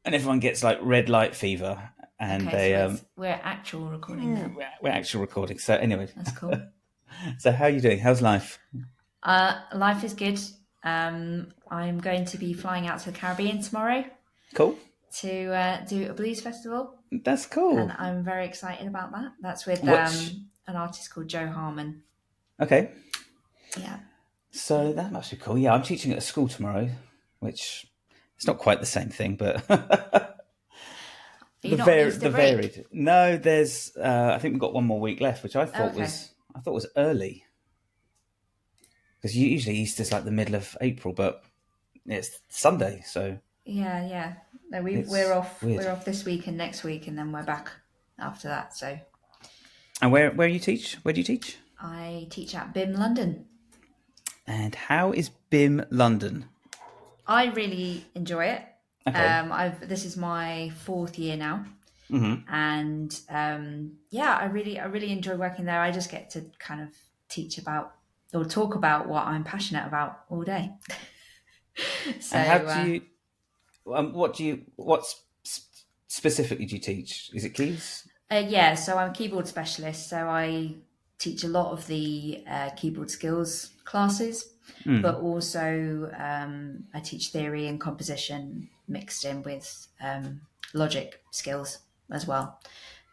and everyone gets like red light fever, and Okay, they so we're actual recording now. we're actual recording. So anyway, That's cool. so how are you doing? How's life? Life is good. I'm going to be flying out to the Caribbean tomorrow Cool. to do a blues festival, That's and cool. I'm very excited about that. That's with Which an artist called Joe Harmon. okay, Yeah. so that must be cool. Yeah, I'm teaching at a school tomorrow, which it's not quite the same thing, but You're not on Easter the break? varied. No, there's I think we've got one more week left, which Oh, okay. I thought was early because usually Easter's like the middle of April, but it's Sunday, so Yeah, yeah. No, we're it's off. weird. We're off this week and next week, and then we're back after that. So And where you teach? Where do you teach? I teach at BIM London. And how is BIM London? I really enjoy it. Okay. This is my fourth year now, Mm-hmm. and yeah, I really enjoy working there. I just get to kind of teach about or talk about what I'm passionate about all day. So And how do you? What specifically do you teach? Is it keys? yeah, so I'm a keyboard specialist. So I teach a lot of the keyboard skills classes, but also I teach theory and composition mixed in with logic skills as well.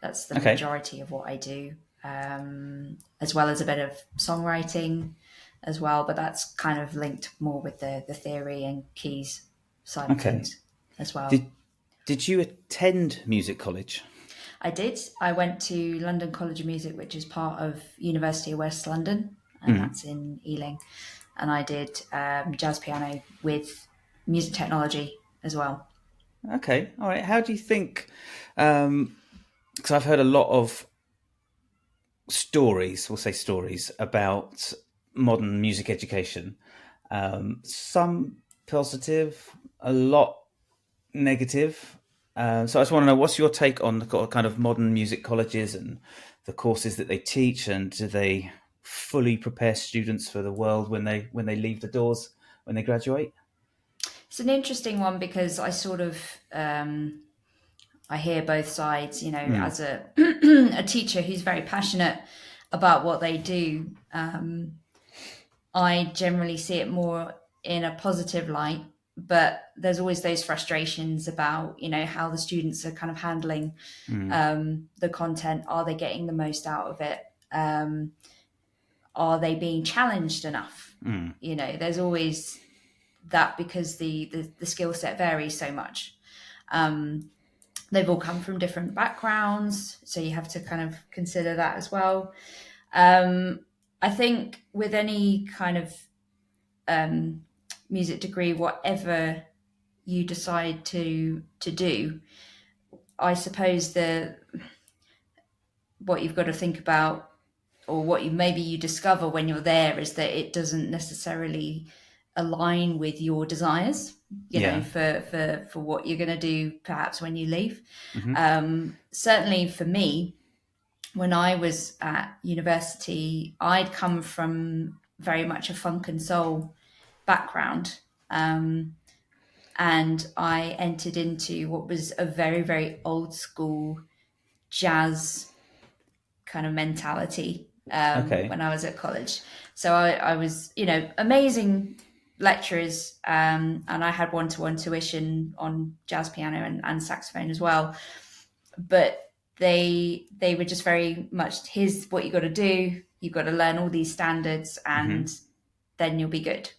That's the Okay. majority of what I do, as well as a bit of songwriting as well. But that's kind of linked more with the theory and keys side of Okay. things as well. Did you attend music college? I did. I went to London College of Music, which is part of University of West London, and that's in Ealing. And I did jazz piano with music technology as well. Okay. All right. How do you think? Because I've heard a lot of stories, we'll say stories, about modern music education. Some positive, a lot negative. So I just want to know what's your take on the kind of modern music colleges and the courses that they teach, and do they fully prepare students for the world when they leave the doors when they graduate? It's an interesting one because I sort of I hear both sides. You know, as a a teacher who's very passionate about what they do, I generally see it more in a positive light, but there's always those frustrations about, you know, how the students are kind of handling the content. Are they getting the most out of it? Are they being challenged enough? You know, there's always that because the skill set varies so much. They've all come from different backgrounds, so you have to kind of consider that as well. I think with any kind of music degree, whatever you decide to do, I suppose what you've got to think about, or what you discover when you're there, is that it doesn't necessarily align with your desires. You know, Yeah. for what you're going to do, perhaps when you leave. Certainly for me, when I was at university, I'd come from very much a funk and soul background. And I entered into what was a very, very old school jazz kind of mentality Okay. when I was at college. So I was, you know, amazing lecturers, and I had one-to-one tuition on jazz piano and saxophone as well. But they were just very much, here's what you got to do. You've got to learn all these standards, and then you'll be good.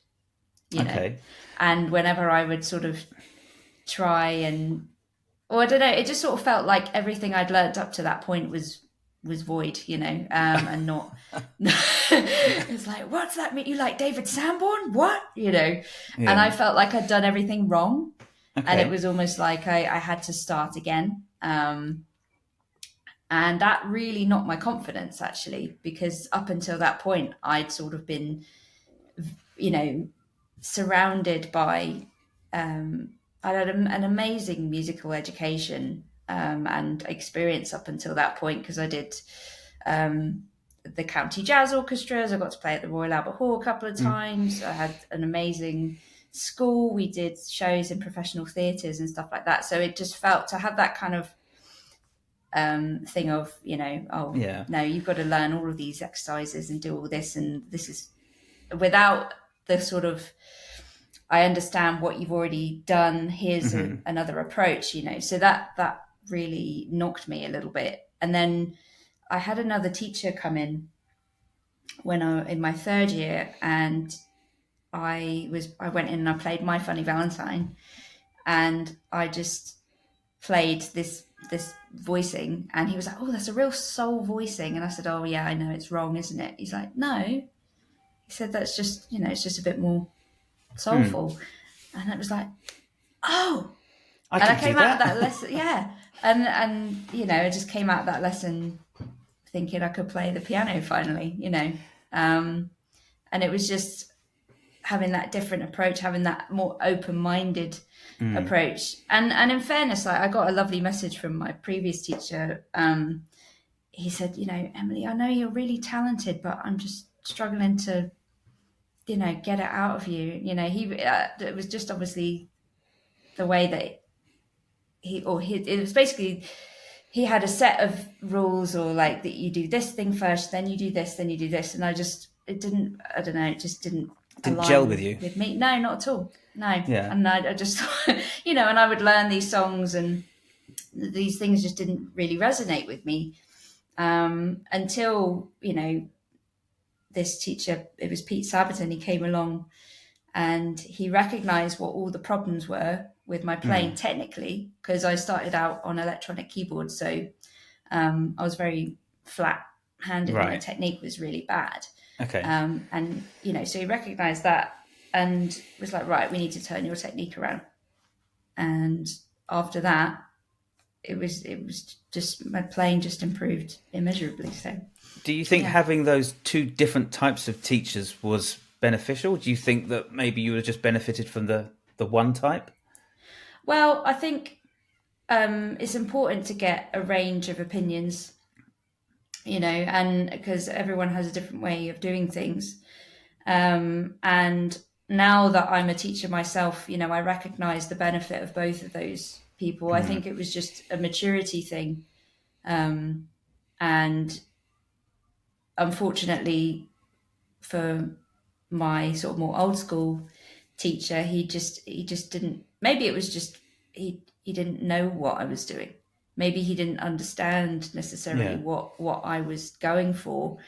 You know, Okay. and whenever I would sort of try and, or I don't know, it just sort of felt like everything I'd learnt up to that point was void, you know, and not. It's like, what's that mean? You like David Sanborn? What, you know? And I Yeah. felt like I'd done everything wrong, and it Okay. was almost like I had to start again. And that really knocked my confidence, actually, because up until that point, I'd sort of been, you know, surrounded by, I had an amazing musical education and experience up until that point, because I did the county jazz orchestras. I got to play at the Royal Albert Hall a couple of times. I had an amazing school, we did shows in professional theatres and stuff like that. So it just felt to have that kind of thing of, no, you've got to learn all of these exercises and do all this, and this is without the sort of, I understand what you've already done, here's another approach, so that really knocked me a little bit. And then I had another teacher come in when in my third year, and I went in and I played My Funny Valentine, and I just played this voicing, and he was like, "Oh, that's a real soul voicing." And I said, "Oh yeah, I know it's wrong, isn't it?" He's like, "No," he said, "that's just, it's just a bit more soulful." And it was like, "Oh," I came out of that lesson, and I just came out of that lesson thinking I could play the piano finally, and it was just having that different approach, having that more open-minded approach. And in fairness, I got a lovely message from my previous teacher. He said, "Emily, I know you're really talented, but I'm just struggling to, get it out of you." It was just obviously the way that it was basically, he had a set of rules, or like that you do this thing first, then you do this, then you do this. And it just didn't gel with you. With me. No, not at all. No. Yeah. And I just, and I would learn these songs, and these things just didn't really resonate with me until, this teacher, it was Pete Sabaton, he came along and he recognized what all the problems were with my playing technically, because I started out on electronic keyboards. So I was very flat-handed, and the technique was really bad. Okay. And, so he recognized that and was like, "Right, we need to turn your technique around." And after that, it was just, my playing just improved immeasurably. So do you think having those two different types of teachers was beneficial? Do you think that maybe you would have just benefited from the one type? Well, I think it's important to get a range of opinions, and because everyone has a different way of doing things. And now that I'm a teacher myself, I recognize the benefit of both of those people. I think it was just a maturity thing. And unfortunately for my sort of more old school teacher, he just didn't, maybe it was just, he didn't know what I was doing. Maybe he didn't understand necessarily what I was going for,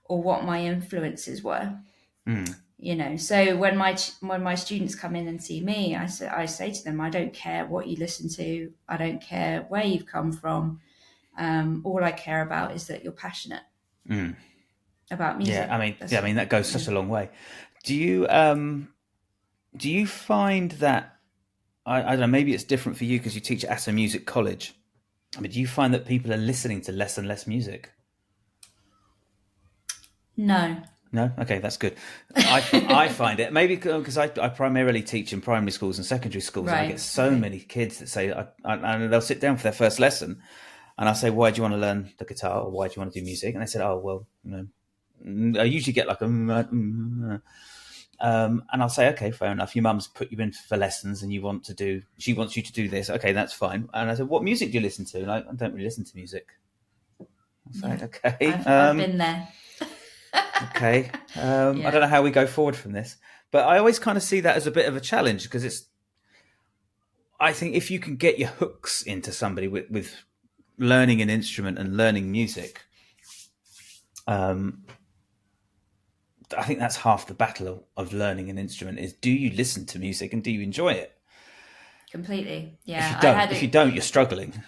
or what my influences were. So when my students come in and see me, I say to them, I don't care what you listen to. I don't care where you've come from. All I care about is that you're passionate about music. Yeah, I mean that goes such a long way. Do you find that, I don't know, maybe it's different for you because you teach at a music college. Do you find that people are listening to less and less music? No. No? Okay, that's good. I find it, maybe because I primarily teach in primary schools and secondary schools. Right. And I get so many kids that say, and they'll sit down for their first lesson, and I'll say, "Why do you want to learn the guitar, or why do you want to do music?" And they said, "Oh, well, I usually get like and I'll say, "Okay, fair enough. Your mum's put you in for lessons, and she wants you to do this. Okay, that's fine." And I said, "What music do you listen to?" Like, I don't really listen to music. I said, "Okay, I've been there." Okay. I don't know how we go forward from this, but I always kind of see that as a bit of a challenge, because I think if you can get your hooks into somebody with learning an instrument and learning music, I think that's half the battle of learning an instrument is, do you listen to music and do you enjoy it? Completely. Yeah. If you don't, you're struggling.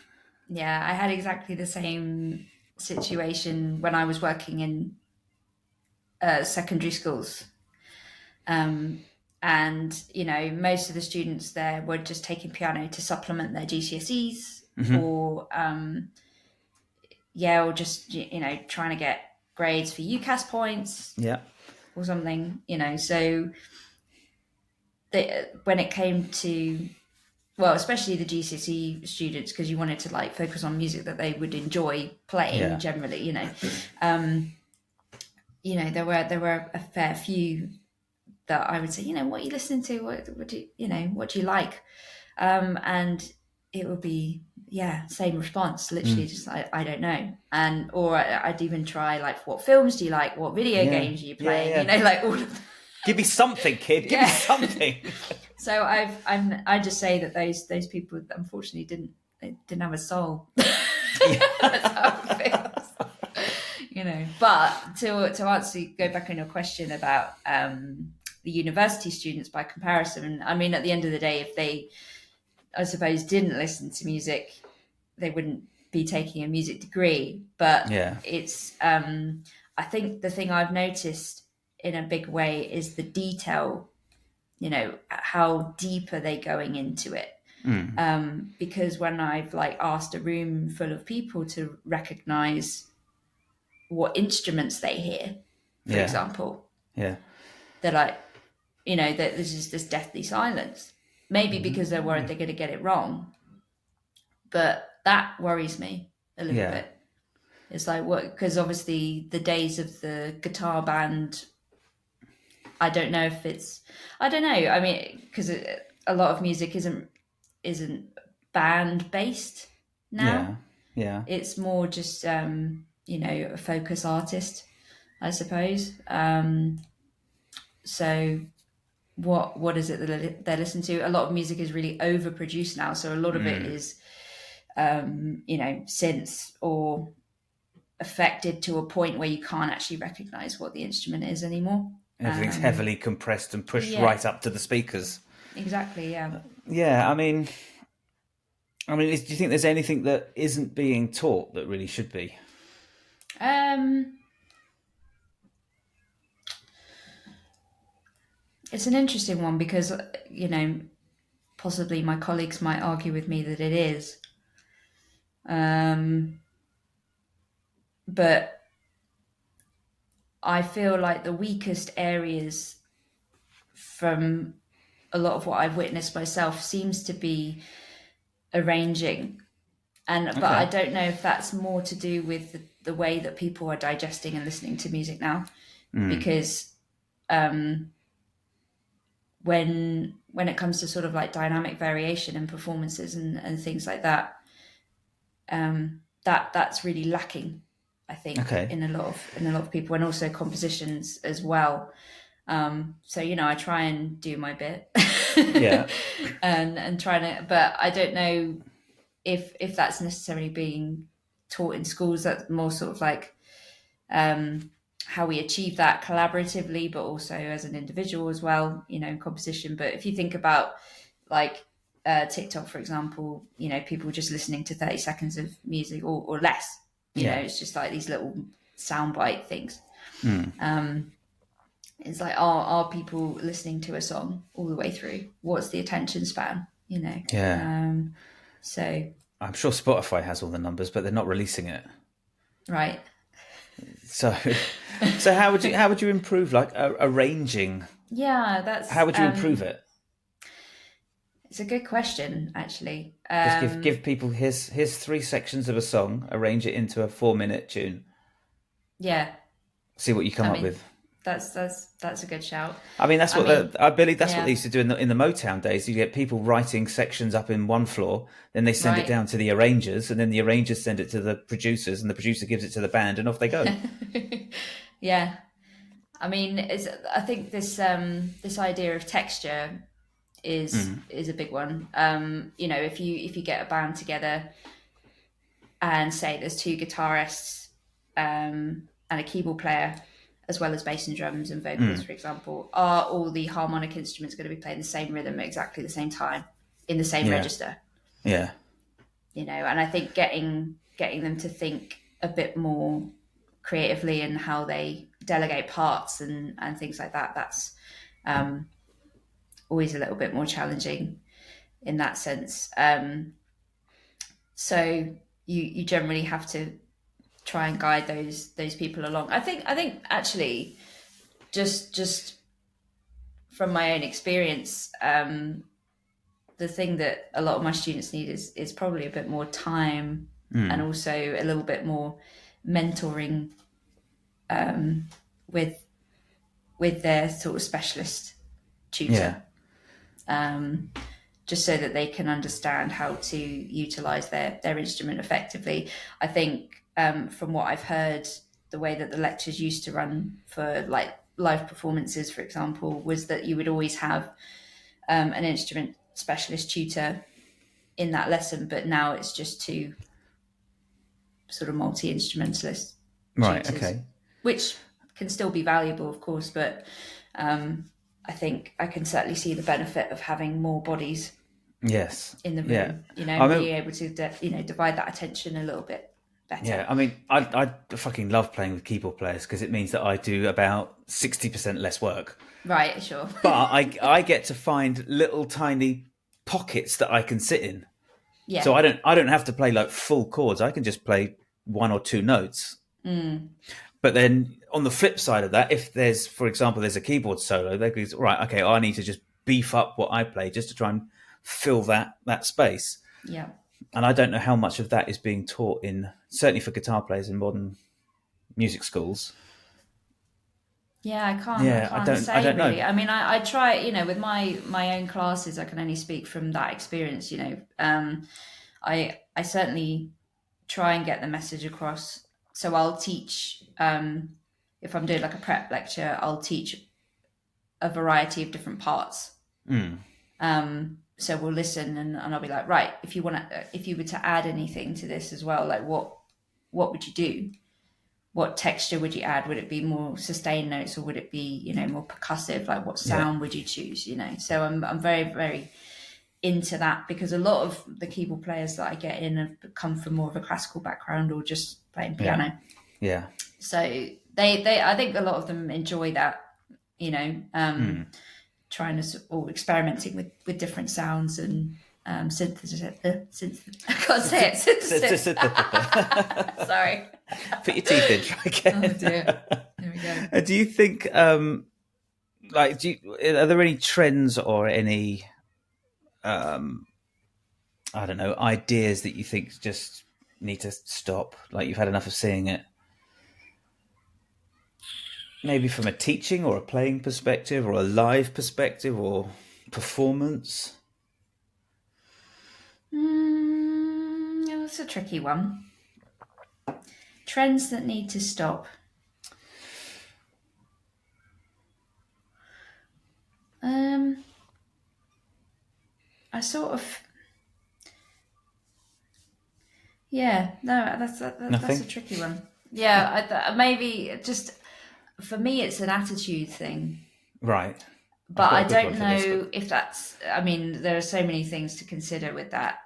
Yeah. I had exactly the same situation when I was working in secondary schools. And, most of the students there were just taking piano to supplement their GCSEs or just, trying to get grades for UCAS points. Yeah. Or something, so when it came to, well, especially the GCSE students, because you wanted to focus on music that they would enjoy playing generally, there were a fair few that I would say, what are you listening to? What do what do you like? And it would be, same response, literally just I don't know. Or I'd even try like, what films do you like? What video games are you playing? Like all of Give me something, kid. Give me something. So I just say that those people unfortunately didn't have a soul. That's how it feels. But to answer, go back on your question about the university students by comparison. I mean, at the end of the day, if they, I suppose, didn't listen to music, they wouldn't be taking a music degree. But it's I think the thing I've noticed in a big way is the detail, how deep are they going into it? Because when I've like asked a room full of people to recognize what instruments they hear, for example, they're like, that there's just this deathly silence, maybe because they're worried they're going to get it wrong. But that worries me a little bit. It's like, what? Because obviously the days of the guitar band, I don't know if it's, I don't know. I mean, because a lot of music isn't band based now. Yeah. It's more just, a focus artist, I suppose. So what is it that they listen to? A lot of music is really overproduced now. So a lot of it is, synths or affected to a point where you can't actually recognize what the instrument is anymore. Everything's heavily compressed and pushed right up to the speakers. Exactly, yeah. Yeah, I mean, do you think there's anything that isn't being taught that really should be? It's an interesting one because, possibly my colleagues might argue with me that it is. But I feel like the weakest areas from a lot of what I've witnessed myself seems to be arranging. But I don't know if that's more to do with the way that people are digesting and listening to music now. Because when it comes to sort of like dynamic variation and performances and things like that, that's really lacking, I think, in a lot of people, and also compositions as well. So I try and do my bit, and try to, but I don't know if that's necessarily being taught in schools. That's more sort of like how we achieve that collaboratively, but also as an individual as well, in composition. But if you think about like TikTok, for example, people just listening to 30 seconds of music or less, it's just like these little soundbite things. It's like, are people listening to a song all the way through? What's the attention span? So I'm sure Spotify has all the numbers, but they're not releasing it. Right. So how would you improve like arranging? Yeah, that's. How would you improve it? It's a good question, actually. Just give people here's 3 sections of a song, arrange it into a 4-minute tune. Yeah. See what you come up with. That's a good shout. I mean, I believe that's what they used to do in the Motown days. You get people writing sections up in one floor, then they send it down to the arrangers, and then the arrangers send it to the producers, and the producer gives it to the band, and off they go. Yeah, I mean, I think this idea of texture is a big one. If you get a band together and say there's 2 guitarists and a keyboard player, as well as bass and drums and vocals, for example, are all the harmonic instruments going to be playing the same rhythm at exactly the same time in the same register? Yeah. And I think getting them to think a bit more creatively in how they delegate parts and things like that, that's always a little bit more challenging in that sense. So you generally have to try and guide those people along. I think actually just from my own experience, the thing that a lot of my students need is probably a bit more time and also a little bit more mentoring with their sort of specialist tutor, just so that they can understand how to utilize their instrument effectively. I think from what I've heard, the way that the lectures used to run for like live performances, for example, was that you would always have an instrument specialist tutor in that lesson, but now it's just two sort of multi-instrumentalist tutors, okay, which can still be valuable, of course, but I think I can certainly see the benefit of having more bodies in the room, being able to divide that attention a little bit better. Yeah, I mean, I fucking love playing with keyboard players because it means that I do about 60% less work. Right, sure. But I get to find little tiny pockets that I can sit in. Yeah. So I don't have to play like full chords. I can just play one or two notes. But then on the flip side of that, if there's, for example, there's a keyboard solo, they go, right, okay, I need to just beef up what I play just to try and fill that space. Yeah. And I don't know how much of that is being taught certainly for guitar players in modern music schools. Yeah, I can't say really. Know. I mean, I try, with my own classes, I can only speak from that experience, I certainly try and get the message across. So I'll teach, if I'm doing like a prep lecture, I'll teach a variety of different parts. So we'll listen and I'll be like, right, if you were to add anything to this as well, like what would you do? What texture would you add? Would it be more sustained notes or would it be, more percussive? Like what sound would you choose, So I'm very, very into that because a lot of the keyboard players that I get in have come from more of a classical background or just playing piano. Yeah. So they I think a lot of them enjoy that, trying to or experimenting with different sounds and synthesis. I can't say it. Synthesis. Sorry. Put your teeth in. Try again. Oh dear. There we go. Do you think, are there any trends or any, I don't know, ideas that you think just need to stop? Like you've had enough of seeing it? Maybe from a teaching or a playing perspective or a live perspective or performance? That's a tricky one. Trends that need to stop. That's a tricky one. Yeah, maybe just for me, it's an attitude thing. Right. But I don't know if that's, I mean, there are so many things to consider with that.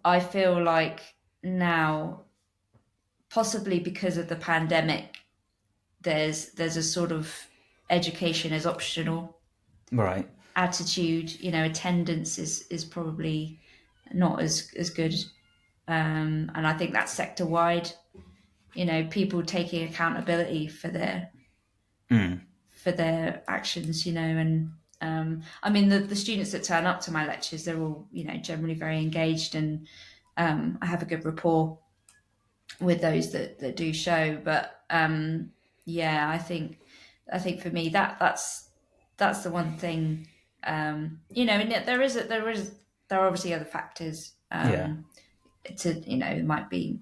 I feel like now, possibly because of the pandemic, there's a sort of education as optional attitude. Attendance is probably not as good, and I think that's sector wide. People taking accountability for their actions. And I mean the students that turn up to my lectures, they're all generally very engaged, and I have a good rapport with those that do show. But I think for me that's the one thing. And there are obviously other factors. It might be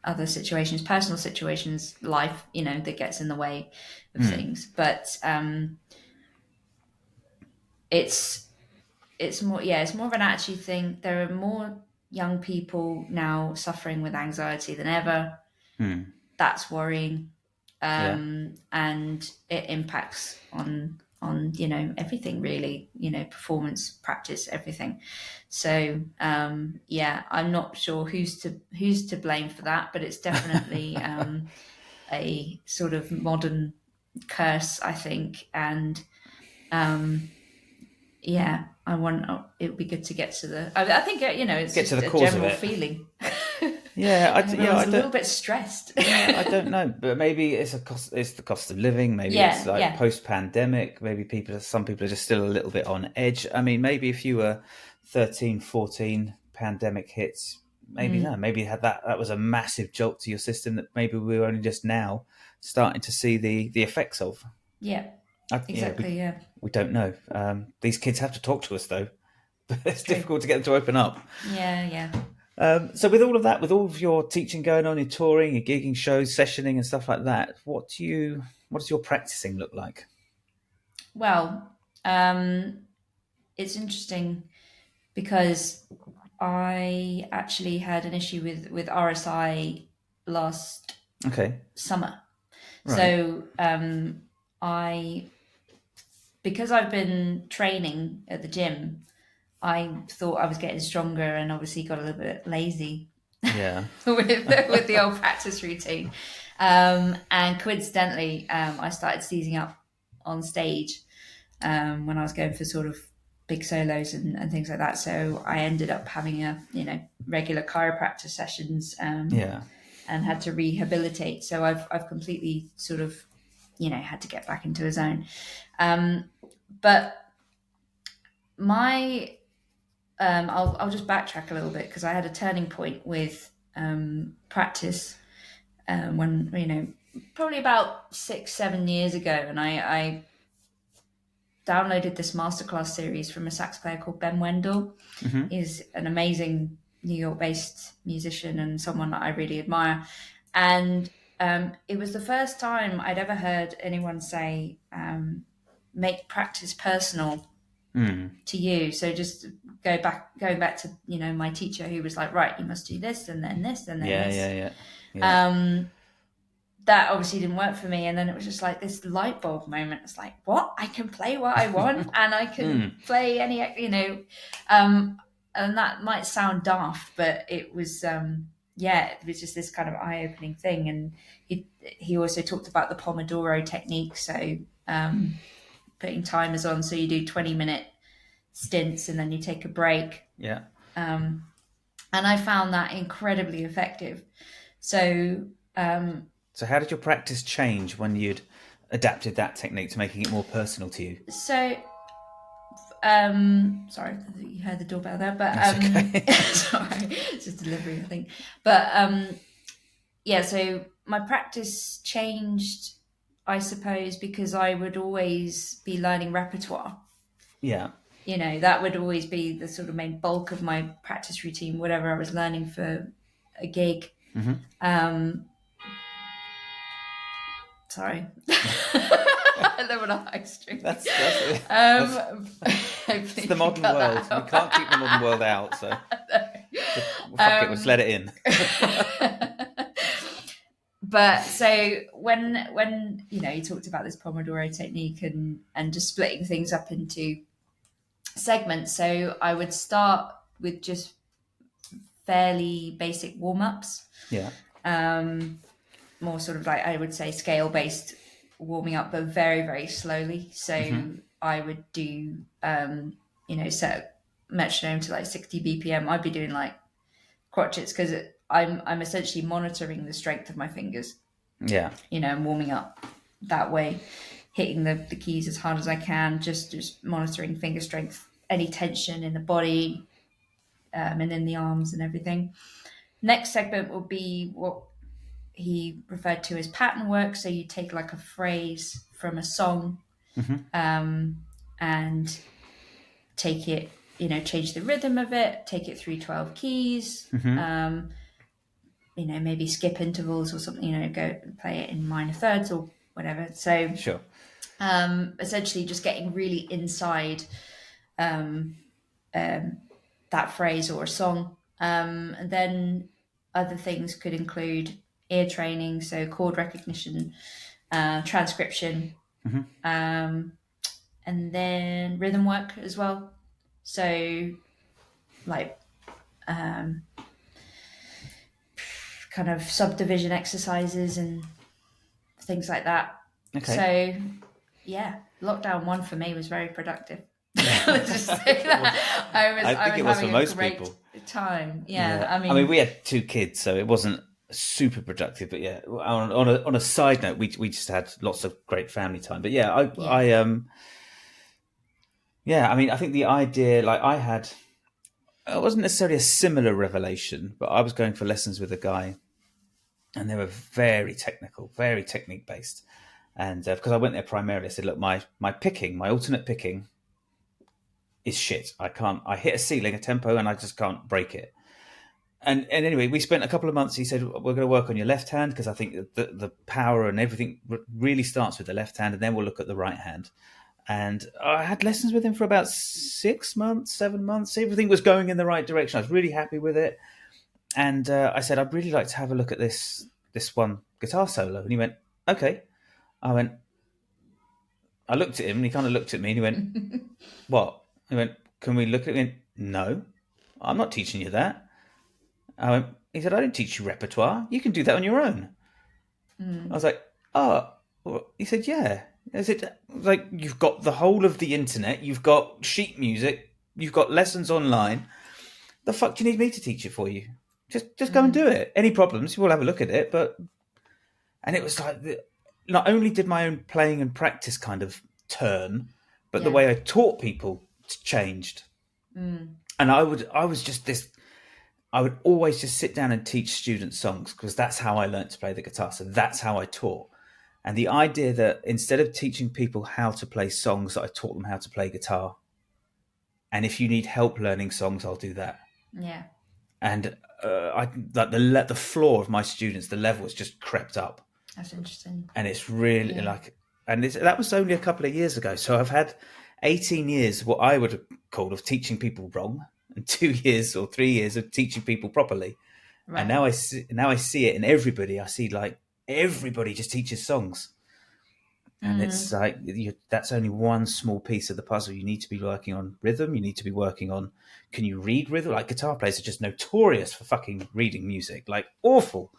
other situations, personal situations, life, that gets in the way of things. But it's more of an attitude thing. There are more young people now suffering with anxiety than ever. That's worrying. And it impacts on everything really, performance, practice, everything. So I'm not sure who's to blame for that, but it's definitely a sort of modern curse, I think. And it would be good to get to the. I think it's get just to the a cause general of it. feeling. I was a little bit stressed. I don't know, but maybe it's the cost of living. Maybe it's like post-pandemic. Maybe some people are just still a little bit on edge. I mean, maybe if you were 13, 14, pandemic hits, maybe maybe that was a massive jolt to your system that maybe we were only just now starting to see the effects of. Yeah. Exactly. Yeah. We don't know. These kids have to talk to us though, but it's True. difficult to get them to open up. Yeah. So with all of that, with all of your teaching going on, your touring, your gigging, shows, sessioning, and stuff like that, what does your practicing look like? Well, it's interesting because I actually had an issue with RSI last Okay, summer. right. So I because I've been training at the gym, I thought I was getting stronger and obviously got a little bit lazy Yeah. with the old practice routine. And coincidentally, I started seizing up on stage when I was going for sort of big solos and things like that. So I ended up having regular chiropractor sessions Yeah. and had to rehabilitate. So I've completely sort of had to get back into a zone. But my I'll just backtrack a little bit because I had a turning point with practice when probably about 6-7 years ago, and I downloaded this masterclass series from a sax player called Ben Wendell. Mm-hmm. He's an amazing New York-based musician and someone that I really admire. And it was the first time I'd ever heard anyone say, make practice personal to you. So just going back to, my teacher who was like, right, you must do this and then this and then this. Yeah. That obviously didn't work for me. And then it was just like this light bulb moment. It's like, what? I can play what I want and I can play any, and that might sound daft, but it was, it was just this kind of eye-opening thing. And he also talked about the Pomodoro technique. So putting timers on. So you do 20-minute stints and then you take a break. Yeah. And I found that incredibly effective. So how did your practice change when you'd adapted that technique to making it more personal to you? So, sorry, you heard the doorbell there, but okay. sorry, it's just delivery, I think. But so my practice changed, I suppose, because I would always be learning repertoire. Yeah. That would always be the sort of main bulk of my practice routine, whatever I was learning for a gig. Mm-hmm. Sorry. I live on a high street. That's it's the modern world. We can't keep the modern world out, so fuck it, let's let it in. But so when you talked about this Pomodoro technique and just splitting things up into segments, so I would start with just fairly basic warm-ups. Yeah. More sort of like, I would say, scale-based warming up, but very, very slowly. So I would do, set metronome to like 60 BPM. I'd be doing like crotchets because I'm essentially monitoring the strength of my fingers. Yeah. And warming up that way, hitting the keys as hard as I can, just monitoring finger strength, any tension in the body, and in the arms and everything. Next segment will be what he referred to as pattern work. So you take like a phrase from a song and take it, change the rhythm of it, take it through 12 keys, maybe skip intervals or something, go play it in minor thirds or whatever. So sure. Essentially just getting really inside that phrase or a song. And then other things could include ear training, so chord recognition, transcription, and then rhythm work as well. So like kind of subdivision exercises and things like that. Okay. So lockdown 1 for me was very productive. Let's just say that. I think it was for most people. Time. Yeah. I mean, we had 2 kids, so it wasn't super productive, but on a side note, we just had lots of great family time. But I think the idea, like it wasn't necessarily a similar revelation, but I was going for lessons with a guy and they were very technical, very technique based. And because I went there primarily, I said, look, my alternate picking is shit. I hit a ceiling, a tempo, and I just can't break it. And anyway, we spent a couple of months. He said, we're going to work on your left hand because I think the power and everything really starts with the left hand, and then we'll look at the right hand. And I had lessons with him for about 6 months, 7 months. Everything was going in the right direction. I was really happy with it. And I said, I'd really like to have a look at this one guitar solo. And he went, okay. I looked at him, and he kind of looked at me, and he went, what? He went, can we look at it? Went, no, I'm not teaching you that. He said, I don't teach you repertoire. You can do that on your own. I was like, oh. He said, yeah. I said, like, you've got the whole of the internet. You've got sheet music. You've got lessons online. The fuck do you need me to teach it for you? Just go and do it. Any problems, we'll have a look at it. And it was like, not only did my own playing and practice kind of turn, but the way I taught people changed. And I would always just sit down and teach students songs because that's how I learned to play the guitar. So that's how I taught. And the idea that instead of teaching people how to play songs, that I taught them how to play guitar. And if you need help learning songs, I'll do that. Yeah. And the floor of my students, the level has just crept up. That's interesting. And it's really that was only a couple of years ago. So I've had 18 years, what I would have called, of teaching people wrong, and 2 years or 3 years of teaching people properly. Right. And now I see it in everybody. I see like everybody just teaches songs. And it's like, that's only one small piece of the puzzle. You need to be working on rhythm. You need to be working on, can you read rhythm? Like, guitar players are just notorious for fucking reading music, like awful.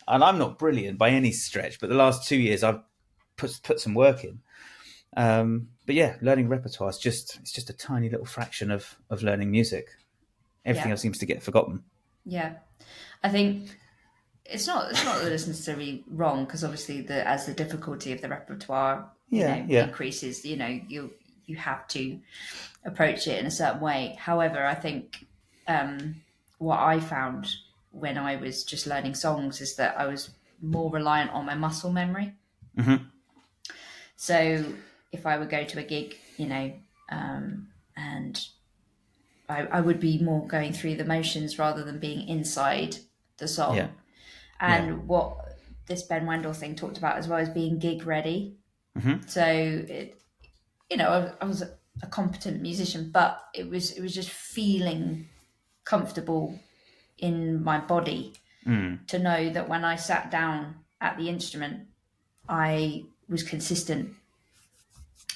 And I'm not brilliant by any stretch, but the last 2 years I've put some work in. But yeah, learning repertoire is just a tiny little fraction of learning music. Everything else seems to get forgotten. Yeah, I think it's not that it's necessarily wrong, because obviously as the difficulty of the repertoire increases, you have to approach it in a certain way. However, I think what I found when I was just learning songs is that I was more reliant on my muscle memory. Mm-hmm. So if I would go to a gig, and I would be more going through the motions rather than being inside the song. Yeah. And what this Ben Wendell thing talked about as well is being gig ready. Mm-hmm. So I was a competent musician, but it was just feeling comfortable in my body to know that when I sat down at the instrument, I was consistent.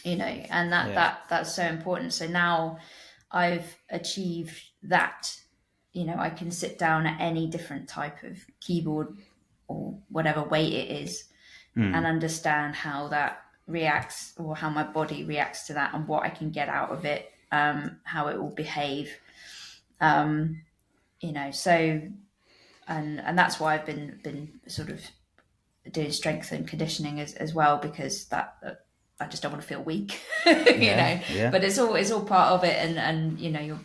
And that's so important. So now I've achieved that. I can sit down at any different type of keyboard or whatever weight it is and understand how that reacts, or how my body reacts to that, and what I can get out of it, how it will behave. So, and that's why I've been sort of doing strength and conditioning as well, because that I just don't want to feel weak, Yeah. But it's all part of it, and your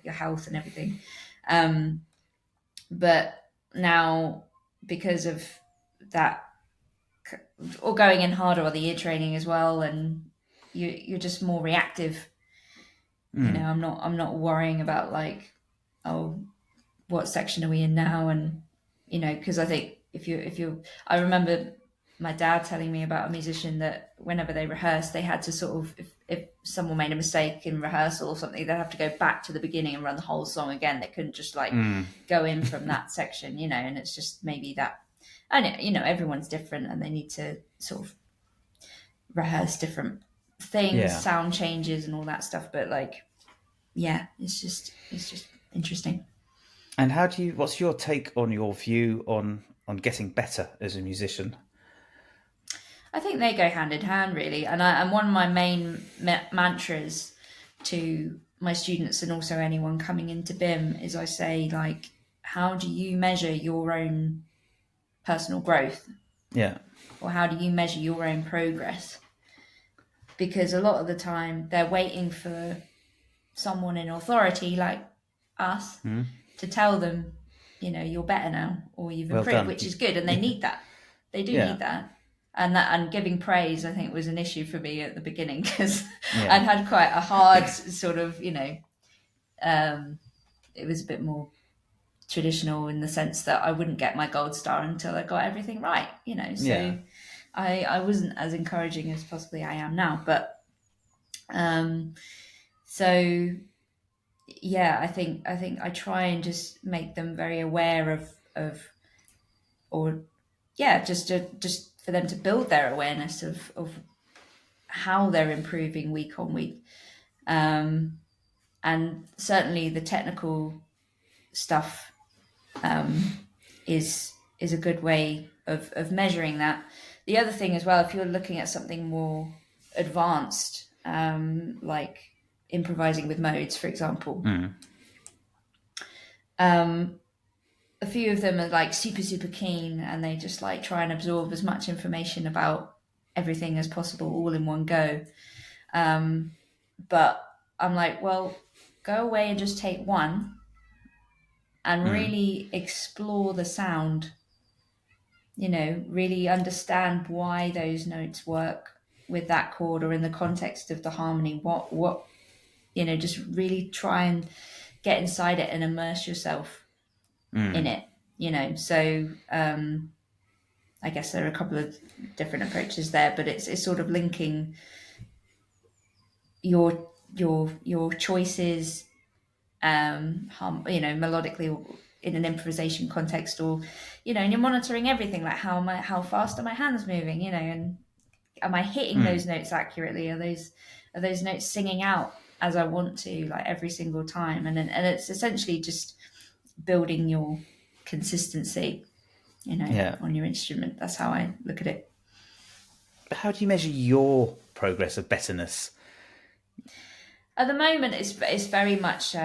health and everything. But now, because of that, or going in harder on the ear training as well, and you're just more reactive. I'm not worrying about like, oh, what section are we in now, and because I think I remember my dad telling me about a musician that whenever they rehearsed, they had to sort of, if someone made a mistake in rehearsal or something, they'd have to go back to the beginning and run the whole song again. They couldn't just like go in from that section, and it's just maybe that, and everyone's different and they need to sort of rehearse different things, sound changes and all that stuff. But like, it's just interesting. And what's your take on your view on getting better as a musician? I think they go hand in hand, really. And one of my main mantras to my students, and also anyone coming into BIM, is I say, like, how do you measure your own personal growth? Yeah. Or how do you measure your own progress? Because a lot of the time they're waiting for someone in authority like us to tell them, you're better now, or you've improved, which is good. And they need that. They do need that. and giving praise, I think, was an issue for me at the beginning, because Yeah. I'd had quite a hard sort of, it was a bit more traditional in the sense that I wouldn't get my gold star until I got everything right, so Yeah. I wasn't as encouraging as possibly I am now. But so yeah, I think I try and just make them very aware of or yeah, just for them to build their awareness of how they're improving week on week. And certainly the technical stuff is a good way of measuring that. The other thing as well, if you're looking at something more advanced, like improvising with modes, for example, a few of them are like super keen, and they just like try and absorb as much information about everything as possible all in one go. But I'm like, well, go away and just take one and really explore the sound, really understand why those notes work with that chord or in the context of the harmony. What just really try and get inside it and immerse yourself in it. So I guess there are a couple of different approaches there, but it's sort of linking your choices, melodically in an improvisation context, or and you're monitoring everything, like how fast are my hands moving, and am I hitting those notes accurately? Are those notes singing out as I want to, like every single time? And it's essentially just building your consistency, on your instrument. That's how I look at it. How do you measure your progress of betterness? At the moment, it's very much.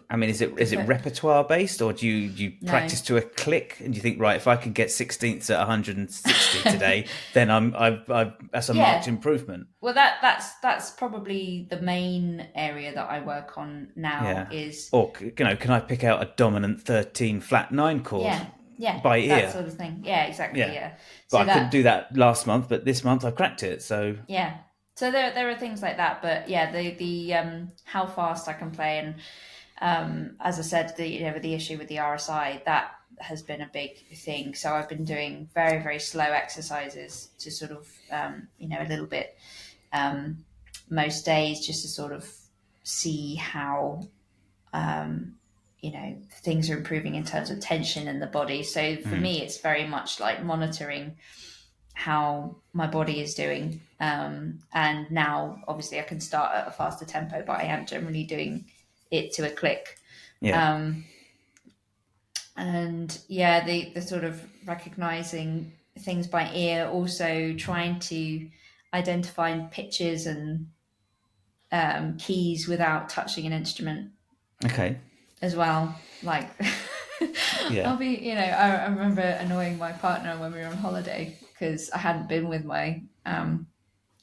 I mean, is it repertoire based, or do you practice to a click, and do you think, right, if I could get 16ths at 160 today, then I've that's a marked improvement? Well, that's probably the main area that I work on now. Is, or can I pick out a dominant 13 flat 9 chord? Yeah, by ear, that sort of thing. Yeah, exactly. Yeah. But so I couldn't do that last month, but this month I've cracked it. So yeah. So there are things like that, but yeah, the how fast I can play, and as I said, with the issue with the RSI, that has been a big thing. So I've been doing very, very slow exercises to sort of a little bit most days, just to sort of see how things are improving in terms of tension in the body. So for me, it's very much like monitoring how my body is doing. And now, obviously, I can start at a faster tempo, but I am generally doing it to a click. Yeah. And yeah, the sort of recognizing things by ear, also trying to identify pitches and keys without touching an instrument. Okay. As well, like yeah. I'll be, I remember annoying my partner when we were on holiday because I hadn't been with my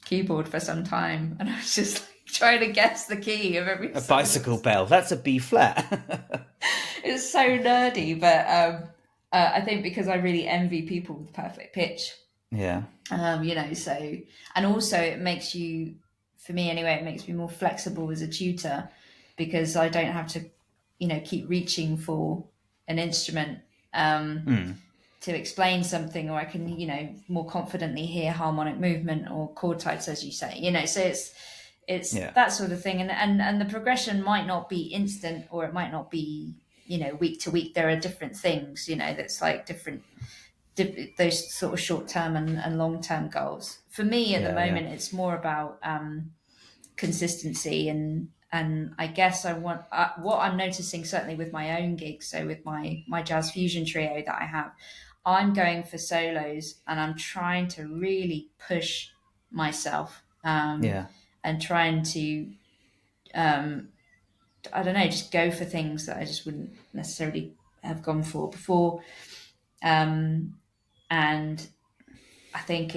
keyboard for some time, and I was just like trying to guess the key of every. A bicycle bell. That's a B flat. It's so nerdy, but I think because I really envy people with perfect pitch. Yeah. So, and also it makes you, for me anyway, it makes me more flexible as a tutor, because I don't have to keep reaching for an instrument to explain something, or I can more confidently hear harmonic movement or chord types, as you say, so it's that sort of thing, and the progression might not be instant, or it might not be week to week. There are different things that's like different those sort of short-term and long-term goals. For me at the moment, it's more about consistency, and I guess I want what I'm noticing, certainly with my own gigs, so with my jazz fusion trio that I have, I'm going for solos, and I'm trying to really push myself and trying to I don't know, just go for things that I just wouldn't necessarily have gone for before, and I think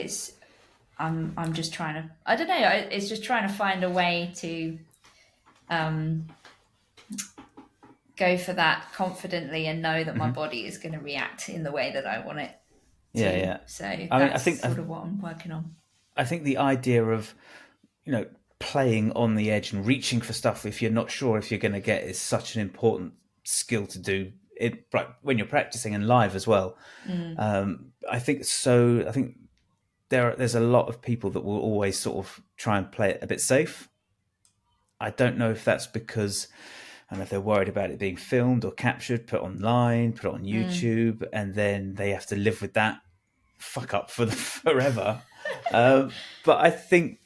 I'm just trying to, I don't know, it's just trying to find a way to go for that confidently and know that my body is going to react in the way that I want it to. Yeah. So I think sort of what I'm working on. I think the idea of, playing on the edge and reaching for stuff if you're not sure if you're going to get is such an important skill to do it when you're practicing and live as well. I think there's a lot of people that will always sort of try and play it a bit safe. I don't know if that's because I don't know if they're worried about it being filmed or captured, put online, put it on YouTube, and then they have to live with that fuck up for forever. But I think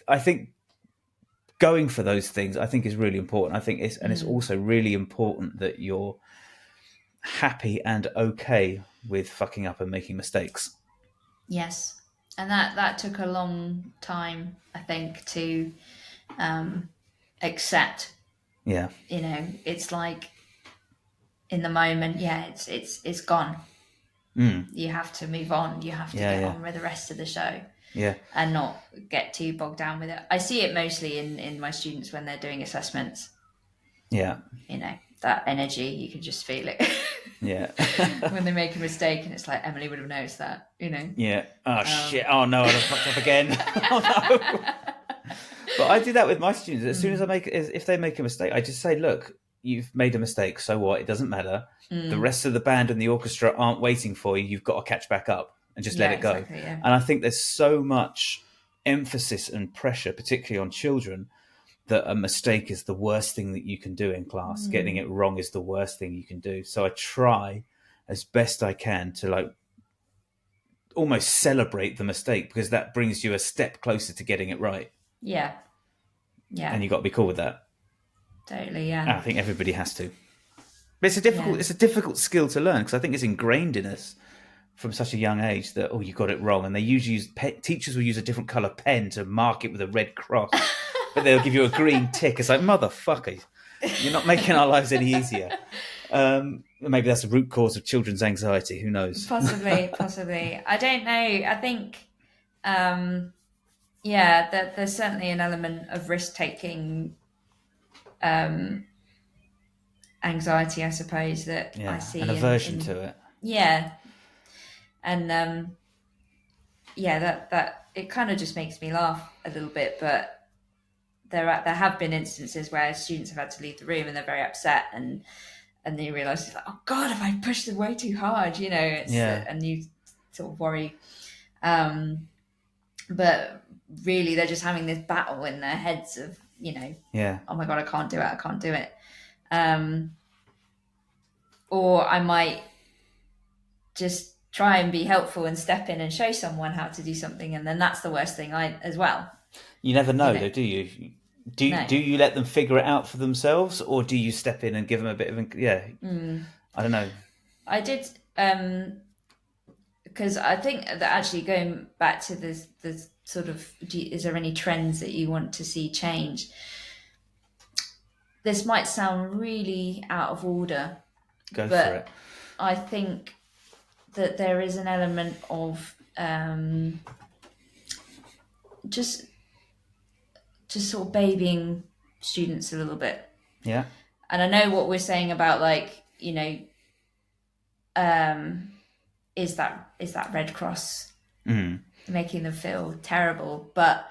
going for those things, I think, is really important. I think it's also really important that you're happy and okay with fucking up and making mistakes. Yes, and that took a long time, I think, to accept. Yeah, it's like in the moment, it's gone. You have to move on. You have to get on with the rest of the show. Yeah, and not get too bogged down with it. I see it mostly in my students when they're doing assessments. Yeah, that energy, you can just feel it. Yeah, when they make a mistake, and it's like Emily would have noticed that. Yeah. Oh shit! Oh no! I fucked up again. Oh no! But I do that with my students. As soon as if they make a mistake, I just say, "Look, you've made a mistake. So what? It doesn't matter. The rest of the band and the orchestra aren't waiting for you. You've got to catch back up and just let it go." Exactly, yeah. And I think there's so much emphasis and pressure, particularly on children, that a mistake is the worst thing that you can do in class. Getting it wrong is the worst thing you can do. So I try as best I can to almost celebrate the mistake, because that brings you a step closer to getting it right. Yeah. And you got to be cool with that. Totally, yeah. And I think everybody has to. But it's a difficult skill to learn, because I think it's ingrained in us from such a young age that, you got it wrong. And they usually teachers will use a different colour pen to mark it with a red cross. But they'll give you a green tick. It's like, motherfucker, you're not making our lives any easier. Maybe that's the root cause of children's anxiety. Who knows? Possibly. I don't know. I think, that there's certainly an element of risk-taking anxiety, I suppose, that I see. An aversion to it. Yeah. And, that it kind of just makes me laugh a little bit, but there have been instances where students have had to leave the room and they're very upset, and then you realise, it's like, oh God, have I pushed them way too hard? And you sort of worry. But really, they're just having this battle in their heads of, oh my God, I can't do it. Or I might just try and be helpful and step in and show someone how to do something, and then that's the worst thing as well. You never know, though, do you? Do you let them figure it out for themselves, or do you step in and give them a bit of I don't know. I did, because I think that actually going back to this sort of, is there any trends that you want to see change? This might sound really out of order. Go for it. I think that there is an element of just sort of babying students a little bit. Yeah. And I know what we're saying about is that Red Cross making them feel terrible, but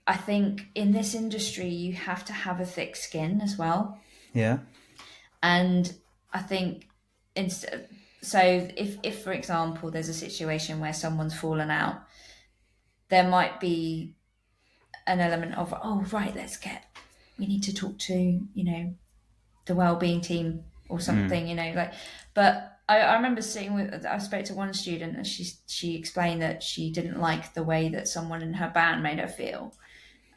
I think in this industry you have to have a thick skin as well. Yeah. And I think so if for example there's a situation where someone's fallen out, there might be an element of, we need to talk to the wellbeing team or something, but I remember I spoke to one student, and she explained that she didn't like the way that someone in her band made her feel.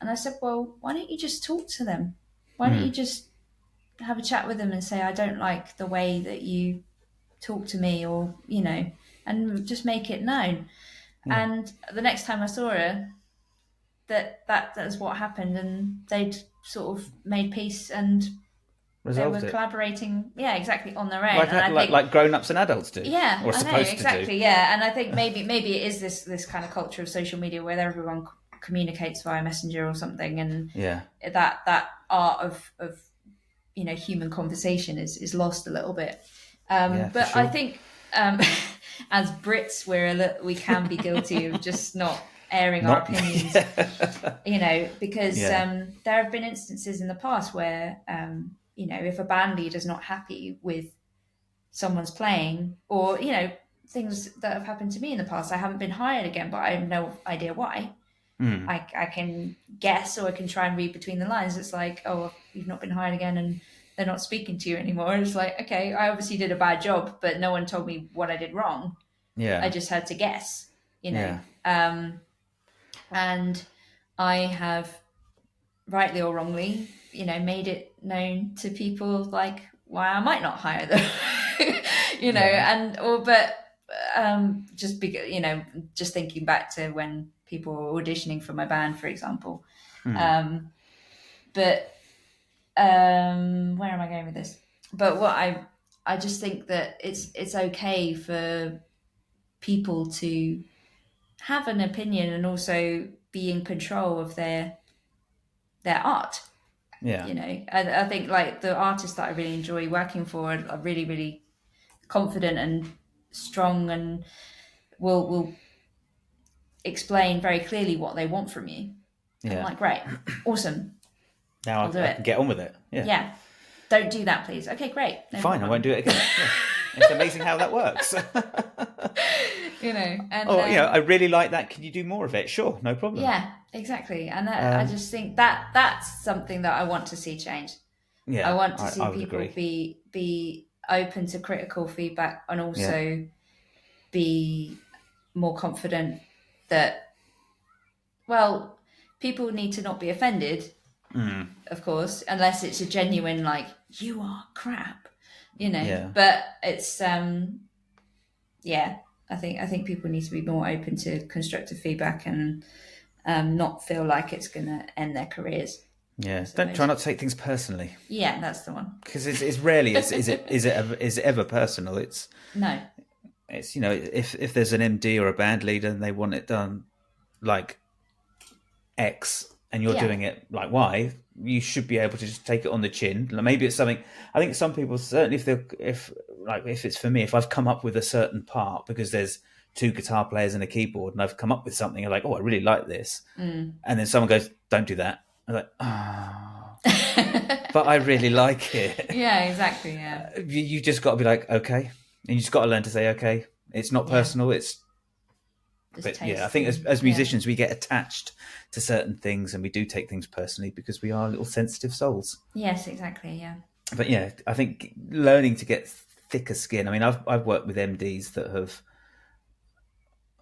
And I said, well, why don't you just talk to them? Why don't you just have a chat with them and say, I don't like the way that you talk to me, or, and just make it known. Yeah. And the next time I saw her, that's what happened, and they'd sort of made peace and resolved they were collaborating, on their own. Like grown-ups and adults do. Yeah, or supposed exactly, to do. Yeah. And I think maybe it is this kind of culture of social media where everyone communicates via Messenger or something, and that art of human conversation is lost a little bit. Yeah, But sure. I think as Brits, we can be guilty of just not airing our opinions, because there have been instances in the past where, if a band leader is not happy with someone's playing, or, things that have happened to me in the past, I haven't been hired again, but I have no idea why. I can guess, or I can try and read between the lines. It's like, oh, you've not been hired again and they're not speaking to you anymore. It's like, okay, I obviously did a bad job, but no one told me what I did wrong. Yeah. I just had to guess, Yeah. And I have, rightly or wrongly, made it known to people like why I might not hire them, just because, just thinking back to when people were auditioning for my band, for example. But where am I going with this? But what I just think that it's okay for people to have an opinion and also be in control of their art. Yeah. I think like the artists that I really enjoy working for are really, really confident and strong, and will explain very clearly what they want from you. Yeah. I'm like, great, awesome. Now I can get on with it. Yeah. Don't do that, please. Okay, great. No Fine, problem. I won't do it again. It's amazing how that works. And I really like that. Can you do more of it? Sure, no problem. Yeah, exactly. And I just think that's something that I want to see change. Yeah, I want to see people be open to critical feedback, and also be more confident that, well, people need to not be offended, of course, unless it's a genuine, like, you are crap, but it's I think people need to be more open to constructive feedback and not feel like it's going to end their careers. Yeah, try not to take things personally. Yeah, that's the one. Because it's rarely is it ever personal. It's if there's an MD or a band leader and they want it done like X and you're doing it like Y, you should be able to just take it on the chin. Maybe it's something. I think some people, certainly if it's for me, if I've come up with a certain part because there's 2 guitar players and a keyboard and I've come up with something, I'm like, oh, I really like this, and then someone goes, don't do that. I'm like, oh, but I really like it. Yeah, exactly. Yeah, you just got to be like, okay, and you just got to learn to say, okay, it's not personal. It's But yeah, I think as musicians, we get attached to certain things and we do take things personally because we are little sensitive souls. Yes, exactly. Yeah. But yeah, I think learning to get thicker skin. I mean, I've worked with MDs that have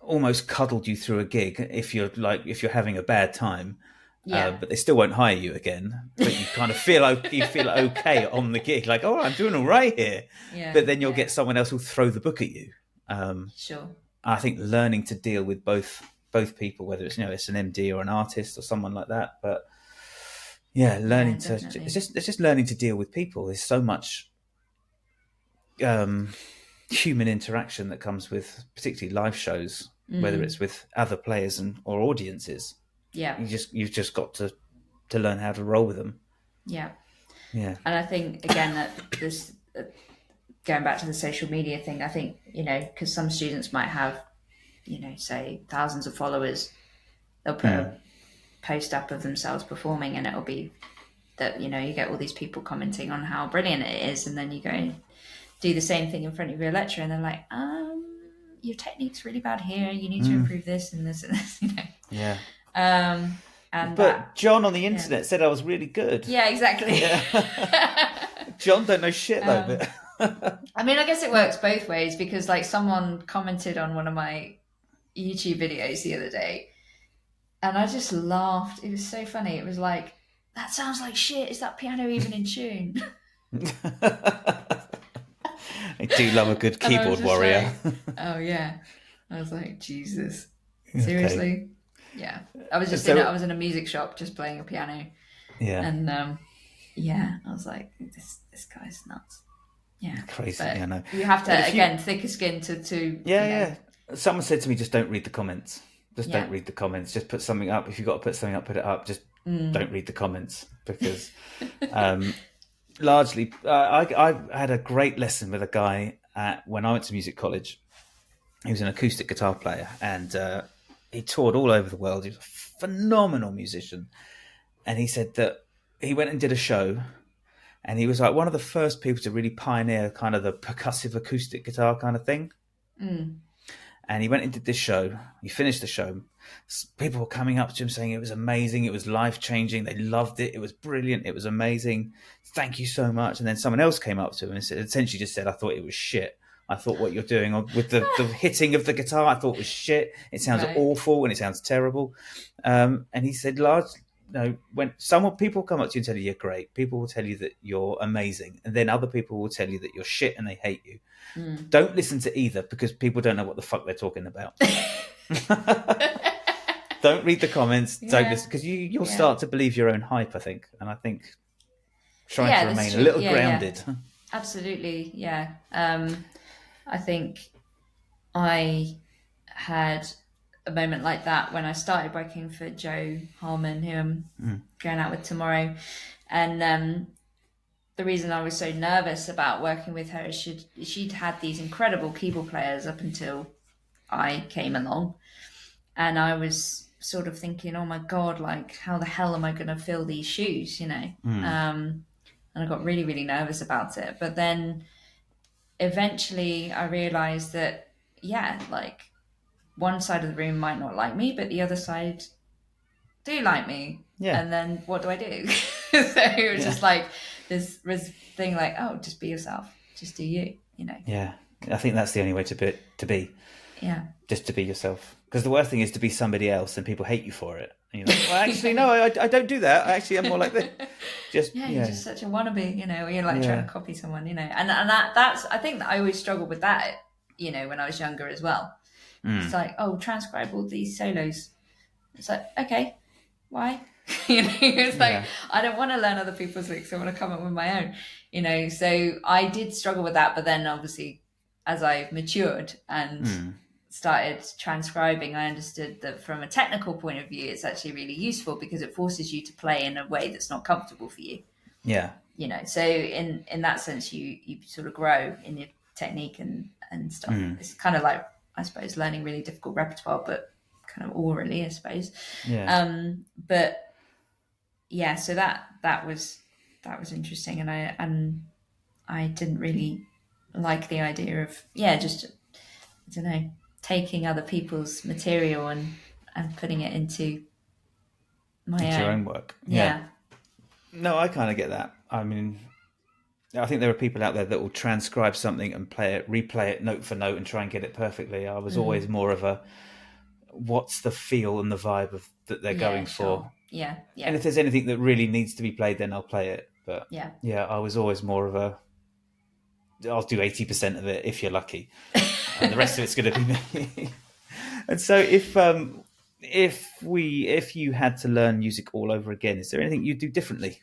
almost cuddled you through a gig if you're having a bad time. Yeah. But they still won't hire you again. But you kind of feel okay on the gig, like, oh, I'm doing all right here. Yeah. But then you'll get someone else who'll throw the book at you. Sure. I think learning to deal with both people, whether it's it's an MD or an artist or someone like that, but learning to it's just learning to deal with people. There's so much human interaction that comes with particularly live shows, whether it's with other players or audiences. Yeah, you've just got to learn how to roll with them. Yeah, yeah. And I think again that this. Going back to the social media thing, I think, because some students might have, say thousands of followers, they'll put a post up of themselves performing and it'll be that, you get all these people commenting on how brilliant it is. And then you go and do the same thing in front of your lecturer and they're like, your technique's really bad here. You need to improve this and this and this, Yeah. But John on the internet said I was really good. Yeah, exactly. Yeah. John don't know shit though, but... I mean, I guess it works both ways because like someone commented on one of my YouTube videos the other day and I just laughed. It was so funny. It was like, that sounds like shit. Is that piano even in tune? I do love a good keyboard warrior. Like, oh yeah. I was like, Jesus. Seriously? Okay. Yeah. I was just I was in a music shop just playing a piano. Yeah. And I was like, this guy's nuts. Yeah, crazy. I know. You have to thicker skin to. Yeah. Someone said to me, just don't read the comments. Don't read the comments. Just put something up. If you've got to put something up, put it up. Just don't read the comments because largely. I had a great lesson with a guy when I went to music college. He was an acoustic guitar player, and he toured all over the world. He was a phenomenal musician. And he said that he went and did a show, and he was like one of the first people to really pioneer kind of the percussive acoustic guitar kind of thing. And he went and did this show. He finished the show. People were coming up to him saying it was amazing, it was life-changing, they loved it, it was brilliant, it was amazing, thank you so much. And then someone else came up to him and essentially just said, I thought it was shit. I thought what you're doing with the hitting of the guitar, I thought was shit. It sounds awful and it sounds terrible. And he said, when people come up to you and tell you you're great, people will tell you that you're amazing, and then other people will tell you that you're shit and they hate you. Don't listen to either, because people don't know what the fuck they're talking about. Don't read the comments. Don't listen, because you'll start to believe your own hype, I think. And I think trying to remain a little grounded. Yeah. Absolutely, yeah. I think I had a moment like that when I started working for Jo Harmon, who I'm going out with tomorrow. And the reason I was so nervous about working with her is she'd had these incredible keyboard players up until I came along. And I was sort of thinking, oh my God, like, how the hell am I going to fill these shoes, you know? And I got really, really nervous about it. But then eventually I realized that, like, one side of the room might not like me, but the other side do like me. Yeah. And then what do I do? So it was just like this thing like, oh, just be yourself. Just do you, you know? Yeah. I think that's the only way to be. Yeah. Just to be yourself. Because the worst thing is to be somebody else and people hate you for it. And you're like, well, actually, no, I don't do that. Actually, I'm more like this. You're just such a wannabe, you know, you're like trying to copy someone, you know. And that's, I think that I always struggled with that, you know, when I was younger as well. It's like, oh, transcribe all these solos. It's like, okay, why? You know, it's like, I don't want to learn other people's licks. I want to come up with my own, you know. So I did struggle with that. But then obviously, as I matured and started transcribing, I understood that from a technical point of view, it's actually really useful because it forces you to play in a way that's not comfortable for you. Yeah. You know, so in that sense, you sort of grow in your technique and stuff. It's kind of like, I suppose, learning really difficult repertoire, but kind of orally, I suppose. Yeah. But yeah, so that was interesting, and I didn't really like the idea of just, I don't know, taking other people's material and putting it into your own work. Yeah. No, I kind of get that. I mean, I think there are people out there that will transcribe something and replay it note for note and try and get it perfectly. I was always more of a, what's the feel and the vibe that they're going for? Yeah. And if there's anything that really needs to be played, then I'll play it. But I was always more of a, I'll do 80% of it if you're lucky, and the rest of it's going to be me. And so, if you had to learn music all over again, is there anything you'd do differently?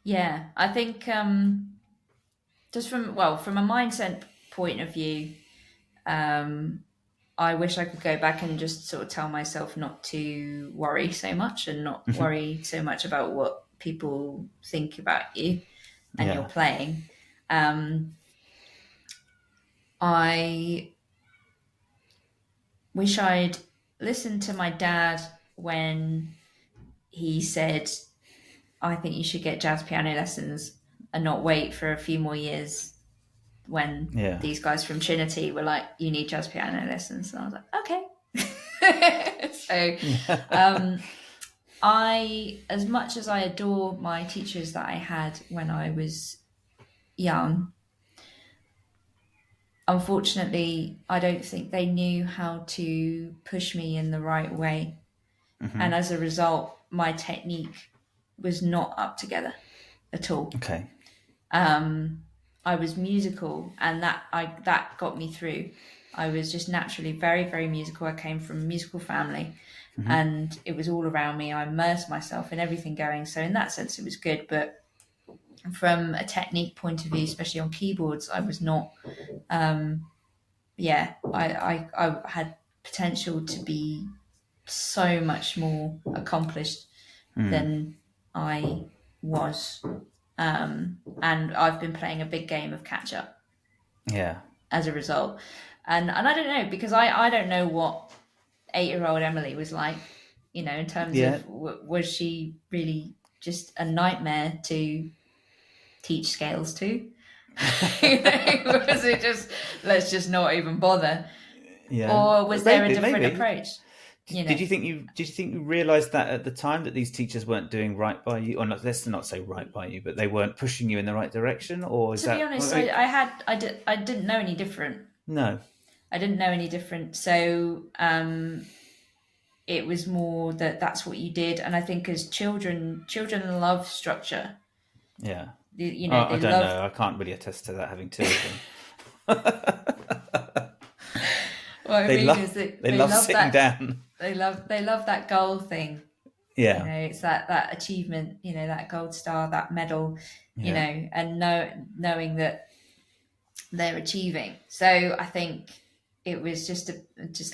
Yeah, I think just from a mindset point of view, I wish I could go back and just sort of tell myself not to worry so much and not worry so much about what people think about you and your playing. I wish I'd listened to my dad when he said, I think you should get jazz piano lessons and not wait for a few more years when these guys from Trinity were like, you need jazz piano lessons. And I was like, okay. So I, as much as I adore my teachers that I had when I was young, unfortunately, I don't think they knew how to push me in the right way. And as a result, my technique was not up together at all. Okay. I was musical, and that got me through. I was just naturally very, very musical. I came from a musical family, and it was all around me. I immersed myself in everything going. So in that sense, it was good. But from a technique point of view, especially on keyboards, I was not. I had potential to be so much more accomplished than I was. and I've been playing a big game of catch up Yeah. as a result. And I don't know, because I don't know what 8-year-old Emily was like, in terms Yeah. of was she really just a nightmare to teach scales to? Was it just, let's just not even bother? Yeah. Or was there a different Maybe. approach? Did you think you realised that at the time, that these teachers weren't doing right by you, or not? Let's not say right by you, but they weren't pushing you in the right direction, or is To that? be honest, I didn't know any different. No. I didn't know any different. So it was more that that's what you did. And I think as children love structure. Yeah. They I don't love. know. I can't really attest to that, having two of them. What I They mean love, is that they love sitting down. They love that goal thing. Yeah. It's that achievement. That gold star, that medal. Yeah. And knowing that they're achieving. So I think it was just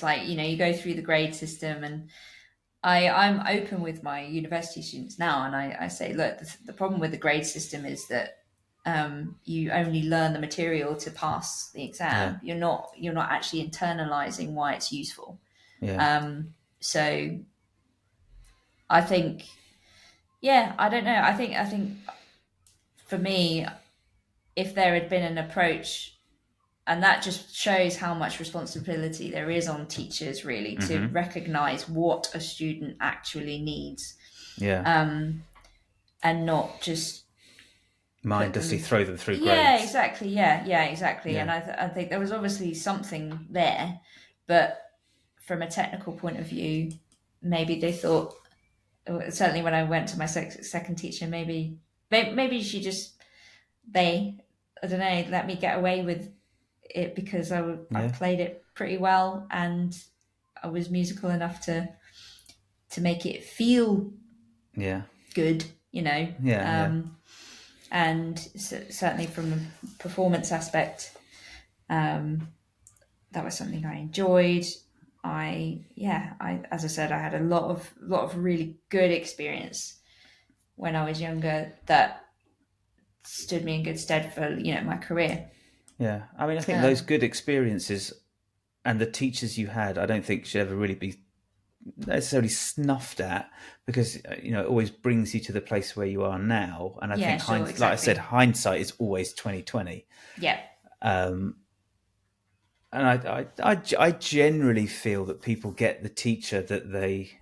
like, you go through the grade system, and I'm open with my university students now, and I say, look, the problem with the grade system is that you only learn the material to pass the exam. Yeah. You're not actually internalizing why it's useful. Yeah. So I think, I don't know. I think for me, if there had been an approach, and that just shows how much responsibility there is on teachers, really, to recognize what a student actually needs. Yeah. And not just mindlessly throw them through grades. Yeah, exactly. Yeah, exactly. Yeah. And I think there was obviously something there, but from a technical point of view, maybe they thought, certainly when I went to my second teacher, maybe she just, I don't know, let me get away with it because I played it pretty well, and I was musical enough to make it feel good, and certainly from a performance aspect, that was something I enjoyed. I as I said, I had a lot of really good experience when I was younger that stood me in good stead for my career. Yeah, I mean, I think those good experiences and the teachers you had, I don't think should ever really be necessarily snuffed at, because it always brings you to the place where you are now. And I think, exactly. like I said, hindsight is always 20/20. Yeah. And I generally feel that people get the teacher that they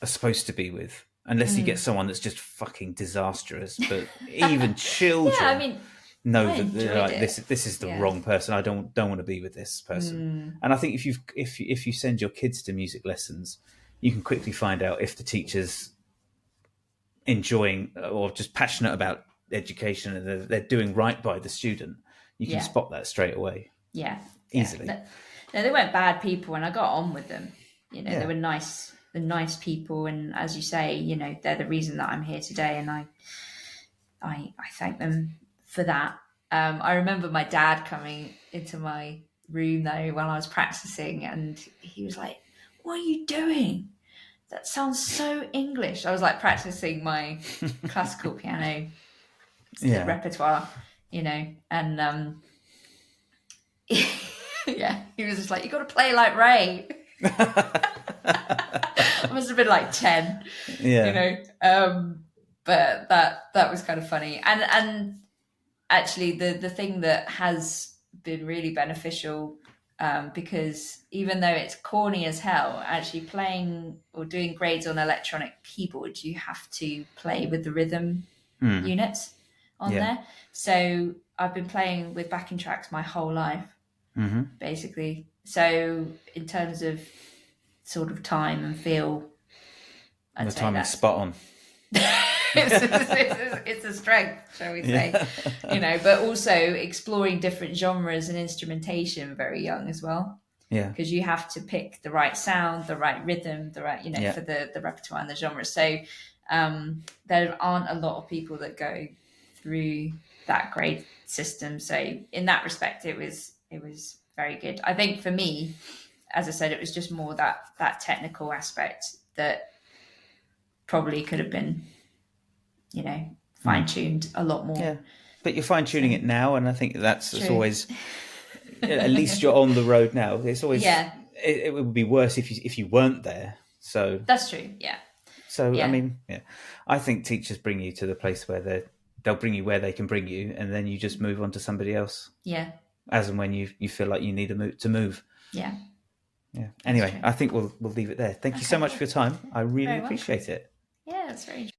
are supposed to be with, unless you get someone that's just fucking disastrous. But even children know that like, this is the wrong person. I don't want to be with this person. And I think if you send your kids to music lessons, you can quickly find out if the teacher's enjoying or just passionate about education and they're doing right by the student. You can spot that straight away. Yeah. Easily. No, they weren't bad people, and I got on with them. They were nice. The nice people, and as you say, they're the reason that I'm here today, and I thank them for that. I remember my dad coming into my room though when I was practicing, and he was like, "What are you doing? That sounds so English." I was like practicing my classical piano repertoire, and he was just like, "You got to play like Ray." I must have been like 10, but that was kind of funny. And actually the thing that has been really beneficial, because even though it's corny as hell, actually playing or doing grades on electronic keyboard, you have to play with the rhythm units on there. So I've been playing with backing tracks my whole life, basically. So in terms of sort of time and feel, the timing's spot on. it's a strength, shall we say? But also exploring different genres and instrumentation very young as well. Yeah, because you have to pick the right sound, the right rhythm, the right for the repertoire and the genre. So there aren't a lot of people that go through that grade system. So in that respect, it was very good. I think for me, as I said, it was just more that technical aspect that probably could have been, fine tuned a lot more. Yeah, but you're fine tuning it now, and I think that's True. always. At least you're on the road now. It's always it would be worse if you weren't there. So that's true. Yeah. So I mean, I think teachers bring you to the place where they'll bring you where they can bring you, and then you just move on to somebody else. Yeah. As and when you feel like you need to move. Yeah. Yeah. Anyway, I think we'll leave it there. Thank you so much for your time. I really appreciate it. Yeah, that's very